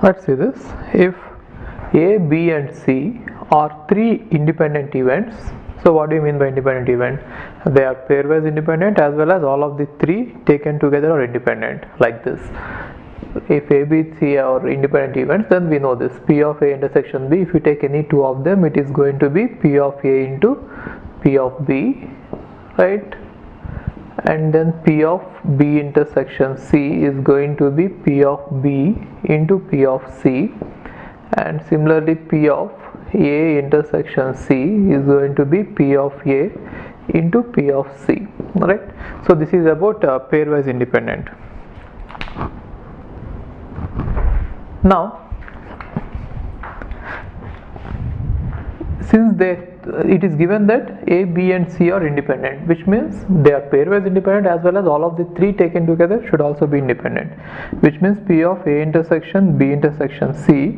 Let's see this. If A, B and C are three independent events, so what do you mean by independent event? They are pairwise independent as well as all of the three taken together are independent, like this. If A, B, C are independent events, then we know this P of A intersection B. If you take any two of them, it is going to be P of A into P of B, right? And then P of B intersection C is going to be P of B into P of C, and similarly P of A intersection C is going to be P of A into P of C, right? So this is about pairwise independent. Now, since it is given that A, B and C are independent, which means they are pairwise independent as well as all of the three taken together should also be independent, which means P of A intersection B intersection C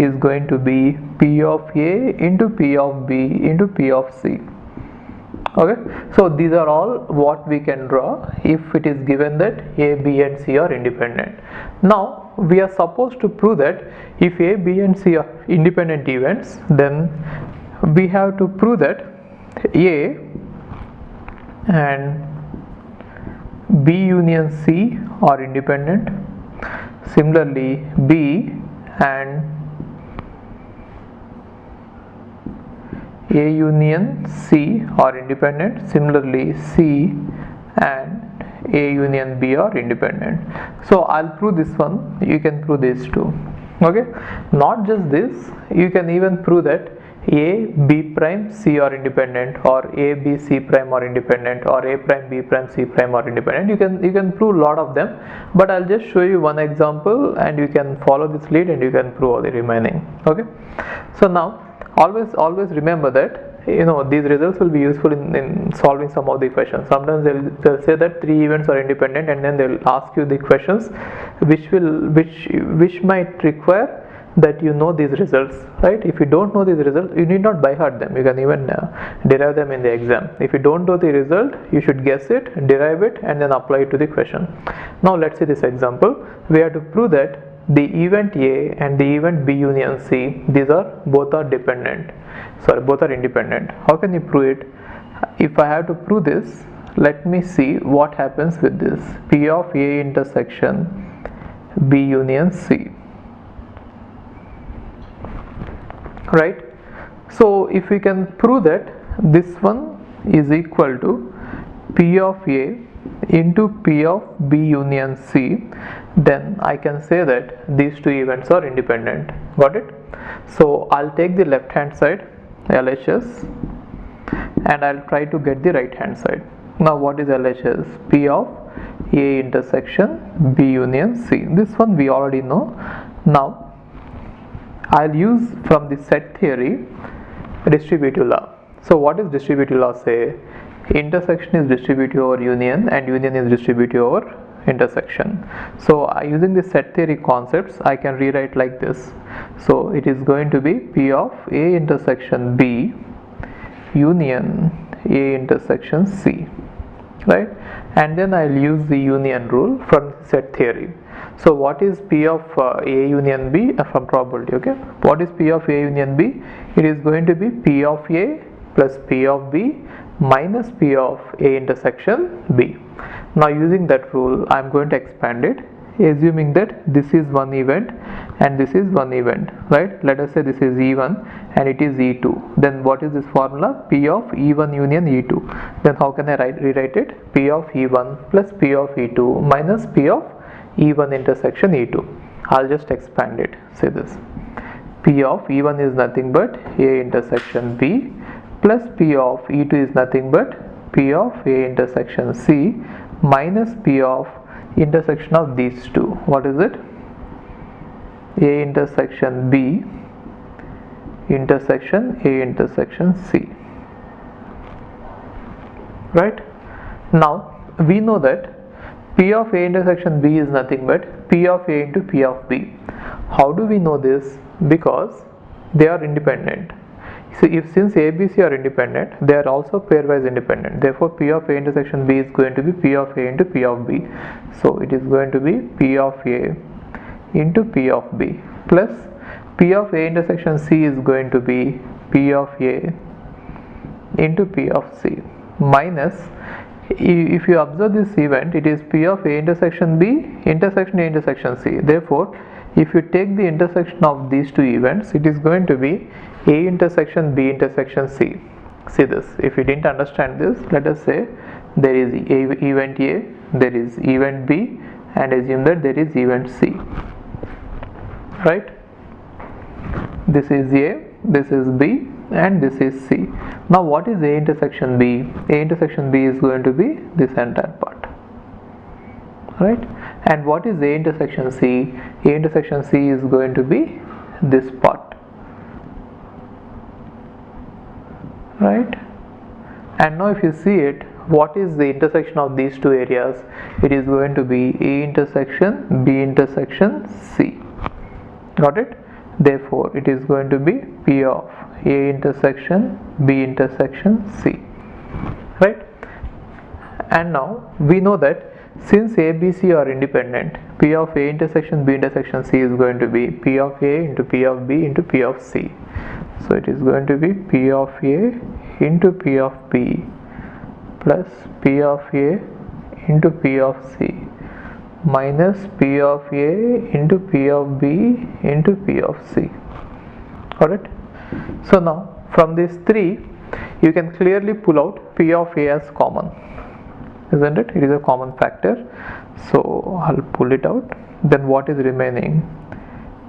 is going to be P of A into P of B into P of C. Okay, so these are all what we can draw if it is given that A, B and C are independent. Now we are supposed to prove that if A, B and C are independent events, then we have to prove that A and B union C are independent. Similarly, B and A union C are independent. Similarly, C and A union B are independent. So I'll prove this one, you can prove these two. Okay, not just this, you can even prove that A, B prime, C are independent, or A, B, C prime are independent, or A prime, B prime, C prime are independent. You can prove a lot of them, but I'll just show you one example and you can follow this lead and you can prove all the remaining. Okay, so now always remember that these results will be useful in solving some of the questions. Sometimes they'll say that three events are independent, and then they'll ask you the questions which might require that you know these results, right? If you don't know these results, you need not by heart them, you can even derive them in the exam. If you don't know the result, you should guess it, derive it, and then apply it to the question. Now let's see this example. We have to prove that the event A and the event B union C, both are independent. How can you prove it? If I have to prove this, let me see what happens with this P of A intersection B union C, right? So if we can prove that this one is equal to P of A into P of B union C, then I can say that these two events are independent. Got it? So I'll take the left hand side LHS and I'll try to get the right hand side. Now what is LHS? P of A intersection B union C. This one we already know. Now I'll use from the set theory distributive law. So what is distributive law say? Intersection is distributive over union and union is distributive over intersection. So using the set theory concepts, I can rewrite like this. So it is going to be P of A intersection B union A intersection C, right? And then I'll use the union rule from set theory. So what is P of A union B from probability? Okay, what is P of A union B? It is going to be P of A plus P of B minus P of A intersection B. Now using that rule, I am going to expand it, assuming that this is one event and this is one event, right? Let us say this is E1 and it is E2. Then what is this formula? P of E1 union E2. Then how can I rewrite it? P of E1 plus P of E2 minus P of E1 intersection E2. I'll just expand it. Say this. P of E1 is nothing but A intersection B plus P of E2 is nothing but P of A intersection C minus P of intersection of these two. What is it? A intersection B intersection A intersection C, right? Now we know that P of A intersection B is nothing but P of A into P of B. How do we know this? Because they are independent. So since A, B, C are independent, they are also pairwise independent. Therefore, P of A intersection B is going to be P of A into P of B. So it is going to be P of A into P of B plus P of A intersection C is going to be P of A into P of C minus, if you observe this event, it is P of A intersection B intersection A intersection C. Therefore, if you take the intersection of these two events, it is going to be A intersection B intersection C. See this, if you didn't understand this, let us say there is event A, there is event B, and assume that there is event C, right? This is A, this is B, and this is C. Now what is A intersection B? A intersection B is going to be this entire part, right? And what is A intersection C? A intersection C is going to be this part, right? And now if you see it, what is the intersection of these two areas? It is going to be A intersection B intersection C. Got it? Therefore, it is going to be P of A intersection B intersection C, right? And now we know that since A, B, C are independent, P of A intersection B intersection C is going to be P of A into P of B into P of C. So it is going to be P of A into P of B plus P of A into P of C minus P of A into P of B into P of C. Alright. So now from these three, you can clearly pull out P of A as common, isn't it? It is a common factor. So I'll pull it out. Then what is remaining?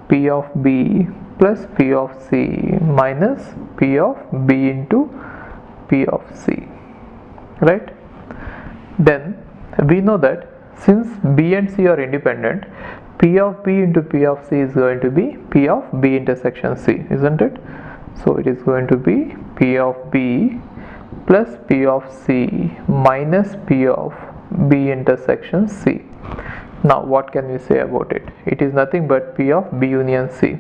P of B plus P of C minus P of B into P of C, right? Then we know that since B and C are independent, P of B into P of C is going to be P of B intersection C, isn't it? So it is going to be P of B plus P of C minus P of B intersection C. Now what can we say about it? It is nothing but P of B union C.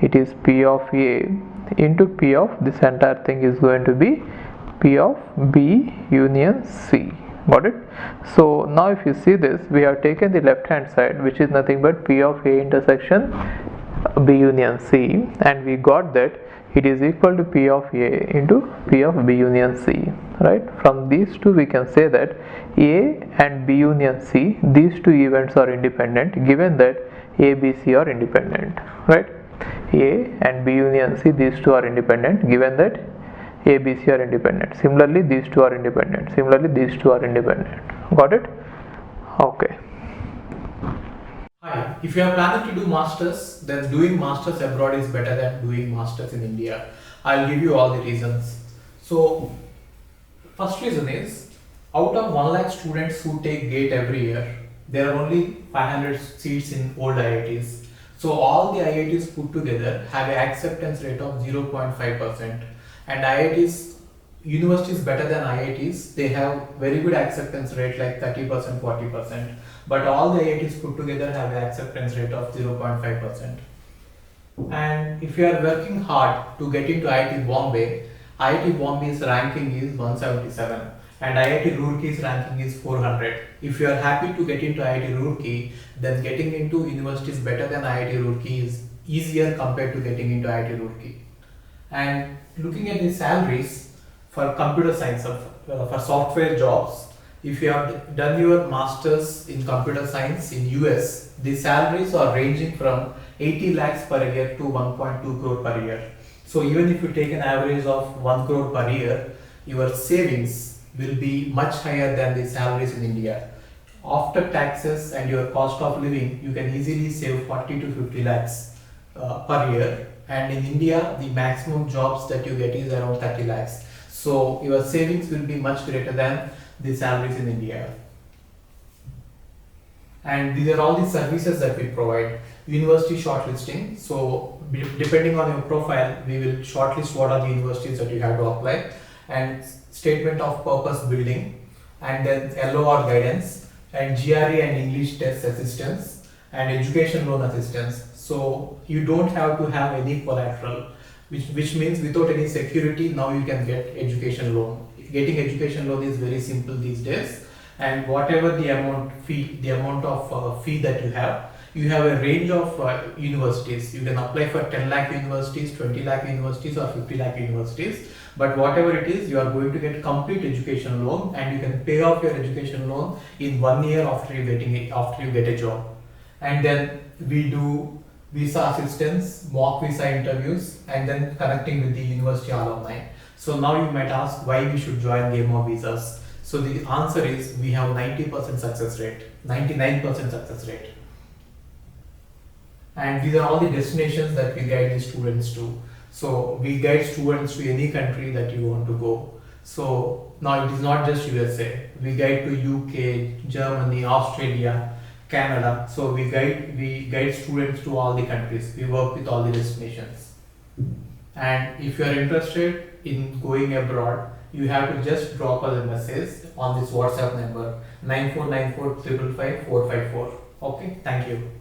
It is P of A into P of this entire thing is going to be P of B union C. Got it? So now if you see this, we have taken the left hand side, which is nothing but P of A intersection B union C, and we got that it is equal to P of A into P of B union C, right? From these two we can say that A and B union C, these two events are independent, given that A, B, C are independent, right? A and B union C, these two are independent, given that A, B, C are independent. Similarly, these two are independent. Similarly, these two are independent. Got it? Okay. Hi, if you are planning to do masters, then doing masters abroad is better than doing masters in India. I'll give you all the reasons. So, first reason is, out of 1 lakh students who take GATE every year, there are only 500 seats in old IITs. So all the IITs put together have an acceptance rate of 0.5%. And IITs, universities better than IITs, they have very good acceptance rate like 30%, 40%. But all the IITs put together have an acceptance rate of 0.5%. And if you are working hard to get into IIT Bombay's ranking is 177 and IIT Roorkey's ranking is 400. If you are happy to get into IIT Roorkey, then getting into universities better than IIT Roorkey is easier compared to getting into IIT Roorkey. And looking at the salaries for computer science, for software jobs, if you have done your masters in computer science in US, the salaries are ranging from 80 lakhs per year to 1.2 crore per year. So even if you take an average of 1 crore per year, your savings will be much higher than the salaries in India. After taxes and your cost of living, you can easily save 40 to 50 lakhs per year. And in India, the maximum jobs that you get is around 30 lakhs. So your savings will be much greater than the salaries in India. And these are all the services that we provide. University shortlisting. So depending on your profile, we will shortlist what are the universities that you have to apply, and statement of purpose building, and then LOR guidance, and GRE and English test assistance, and education loan assistance. So you don't have to have any collateral, which means without any security, now you can get education loan. Getting education loan is very simple these days, and whatever the amount of fee that you have, you have a range of universities. You can apply for 10 lakh universities, 20 lakh universities, or 50 lakh universities. But whatever it is, you are going to get complete education loan, and you can pay off your education loan in 1 year after you get a job. And then we do visa assistance, mock visa interviews, and then connecting with the university alumni. So now you might ask why we should join Game of Visas. So the answer is we have 90% success rate, 99% success rate. And these are all the destinations that we guide the students to. So we guide students to any country that you want to go. So now it is not just USA. We guide to UK, Germany, Australia, Canada. So we guide students to all the countries. We work with all the destinations. And if you are interested in going abroad, you have to just drop us a message on this WhatsApp number 9494 555 454. Okay, thank you.